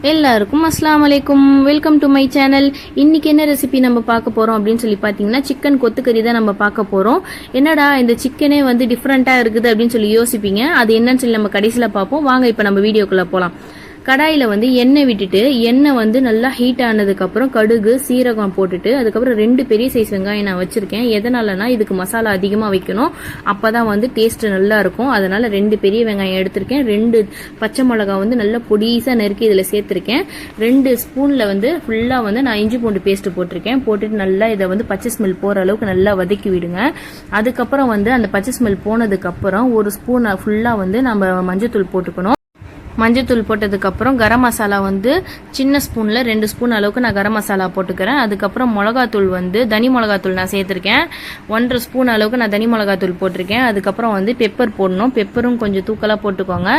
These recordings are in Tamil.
எல்லாருக்கும் அஸ்ஸலாமு அலைக்கும். Welcome to my channel. இன்னைக்கு என்ன ரெசிபி நம்ம பார்க்க போறோம் அப்படின்னு சொல்லி பார்த்தீங்கன்னா சிக்கன் கொத்துக்கறி தான் நம்ம பார்க்க போறோம். என்னடா இந்த சிக்கனே வந்து டிஃப்ரெண்டா இருக்குது அப்படின்னு சொல்லி யோசிப்பீங்க. அது என்னன்னு சொல்லி நம்ம கடைசியில் பார்ப்போம். வாங்க இப்போ நம்ம வீடியோக்குள்ள போகலாம். கடாயில் வந்து எண்ணெய் விட்டுட்டு எண்ணெய் வந்து நல்லா ஹீட் ஆனதுக்கப்புறம் கடுகு சீரகம் போட்டுட்டு அதுக்கப்புறம் 2 பெரிய சைஸ் வெங்காயம் நான் வச்சுருக்கேன். எதனாலனா இதுக்கு மசாலா அதிகமாக வைக்கணும், அப்போ தான் வந்து டேஸ்ட்டு நல்லா இருக்கும். அதனால் 2 பெரிய வெங்காயம் எடுத்திருக்கேன். 2 பச்சை மிளகா வந்து நல்லா பொடிசாக நறுக்கி இதில் சேர்த்துருக்கேன். 2 ஸ்பூனில் வந்து ஃபுல்லாக வந்து நான் இஞ்சி பூண்டு பேஸ்ட்டு போட்டிருக்கேன். போட்டுட்டு நல்லா இதை வந்து பச்சை ஸ்மெல் போகிற அளவுக்கு நல்லா வதக்கி விடுங்க. அதுக்கப்புறம் வந்து அந்த பச்சை ஸ்மெல் போனதுக்கப்புறம் 1 ஸ்பூன் ஃபுல்லாக வந்து நம்ம மஞ்சத்தூள் போட்டுக்கணும். மஞ்சத்தூள் போட்டதுக்கப்புறம் கரம் மசாலா வந்து சின்ன ஸ்பூனில் 2 ஸ்பூன் அளவுக்கு நான் கரம் மசாலா போட்டுக்கிறேன். அதுக்கப்புறம் மிளகாத்தூள் வந்து தனி மிளகாத்தூள் நான் சேர்த்துருக்கேன். 1.5 ஸ்பூன் அளவுக்கு நான் தனி மிளகாத்தூள் போட்டிருக்கேன். அதுக்கப்புறம் வந்து பெப்பர் போடணும். பெப்பரும் கொஞ்சம் தூக்கலாக போட்டுக்கோங்க.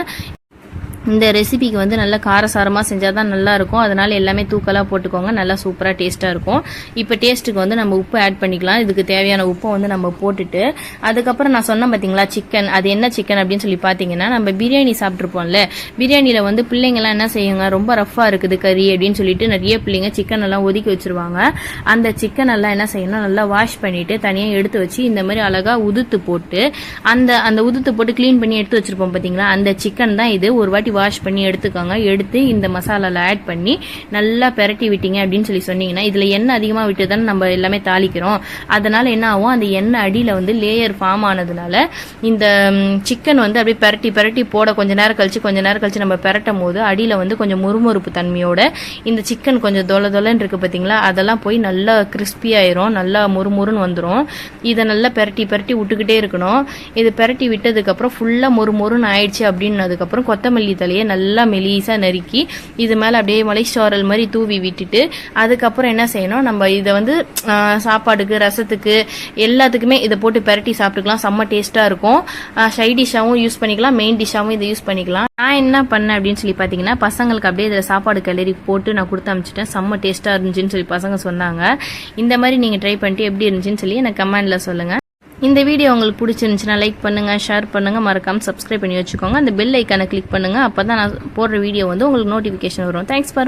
இந்த ரெசிபிக்கு வந்து நல்லா காரசாரமாக செஞ்சால் தான் நல்லாயிருக்கும். அதனால் எல்லாமே தூக்கலாக போட்டுக்கோங்க. நல்லா சூப்பராக டேஸ்ட்டாக இருக்கும். இப்போ டேஸ்ட்டுக்கு வந்து நம்ம உப்பு ஆட் பண்ணிக்கலாம். இதுக்கு தேவையான உப்பை வந்து நம்ம போட்டுட்டு அதுக்கப்புறம் நான் சொன்னேன் பார்த்தீங்களா சிக்கன், அது என்ன சிக்கன் அப்படின்னு சொல்லி பார்த்தீங்கன்னா நம்ம பிரியாணி சாப்பிட்ருப்போம்ல, பிரியாணியில் வந்து பிள்ளைங்கள்லாம் என்ன செய்யுங்க, ரொம்ப ரஃப்பாக இருக்குது கறி அப்படின்னு சொல்லிட்டு நிறைய பிள்ளைங்க சிக்கன் எல்லாம் ஒதுக்கி வச்சுருவாங்க. அந்த சிக்கன் எல்லாம் என்ன செய்யணும், நல்லா வாஷ் பண்ணிவிட்டு தனியாக எடுத்து வச்சு இந்த மாதிரி அழகாக உதுத்து போட்டு அந்த உதுத்து போட்டு க்ளீன் பண்ணி எடுத்து வச்சுருப்போம் பார்த்தீங்களா, அந்த சிக்கன் தான் இது. ஒரு வாட்டி வாஷ் பண்ணி எடுத்துக்கோங்க. எடுத்து இந்த மசாலால ஆட் பண்ணி நல்லா பெரட்டி விட்டீங்க அப்படின்னு சொல்லி சொன்னீங்கன்னா, இதுல எண்ணெய் அதிகமா விட்டு தானே நம்ம எல்லாமே தாளிக்கிறோம். அதனால என்ன ஆகும், அந்த எண்ணெய் அடியில வந்து லேயர் ஃபார்ம் ஆனதுனால இந்த சிக்கன் வந்து அப்படியே பெரட்டி பெரட்டி போட கொஞ்ச நேரம் கழிச்சு நம்ம பெரட்டும் போது அடியில வந்து கொஞ்சம் முறுமுறுப்பு தன்மையோட இந்த சிக்கன் கொஞ்சம் தொலைன்னு இருக்கு பார்த்தீங்களா, அதெல்லாம் போய் நல்லா கிறிஸ்பி ஆயிரும், நல்லா முறுமுறுன்னு வந்துடும். இதை நல்லா பெரட்டி பெரட்டி விட்டுக்கிட்டே இருக்கணும். இது பெரட்டி விட்டதுக்கு அப்புறம் ஃபுல்லா முறுமுறுன்னு ஆயிடுச்சு அப்படின்னதுக்கப்புறம் கொத்தமல்லி தலையை நல்லா மெலிசா நறுக்கி இது மேலே அப்படியே மலைச்சாரல் மாதிரி தூவி விட்டுட்டு அதுக்கப்புறம் என்ன செய்யணும், நம்ம இதை வந்து சாப்பாடுக்கு ரசத்துக்கு எல்லாத்துக்குமே இதை போட்டு பெரட்டி சாப்பிட்டுக்கலாம். செம்ம டேஸ்ட்டாக இருக்கும். சைட் டிஷ்ஷாகவும் யூஸ் பண்ணிக்கலாம், மெயின் டிஷ்ஷாகவும் இதை யூஸ் பண்ணிக்கலாம். நான் என்ன பண்ணேன் அப்படின்னு சொல்லி பார்த்தீங்கன்னா, பசங்களுக்கு அப்படியே இதில் சாப்பாடு கிளறி போட்டு நான் கொடுத்து அனுப்பிச்சிட்டேன். செம்ம டேஸ்ட்டாக இருந்துச்சுன்னு சொல்லி பசங்க சொன்னாங்க. இந்த மாதிரி நீங்கள் ட்ரை பண்ணிட்டு எப்படி இருந்துச்சுன்னு சொல்லி எனக்கு கமெண்டில் சொல்லுங்கள். இந்த வீடியோ உங்களுக்கு பிடிச்சிருந்துச்சுன்னா லைக் பண்ணுங்கள், ஷேர் பண்ணுங்கள், மறக்காமல் சப்ஸ்கிரைப் பண்ணி வச்சுக்கோங்க. அந்த பெல் ஐக்கானை கிளிக் பண்ணுங்கள். அப்போ தான் நான் போடுற வீடியோ வந்து உங்களுக்கு நோட்டிஃபிகேஷன் வரும். Thanks for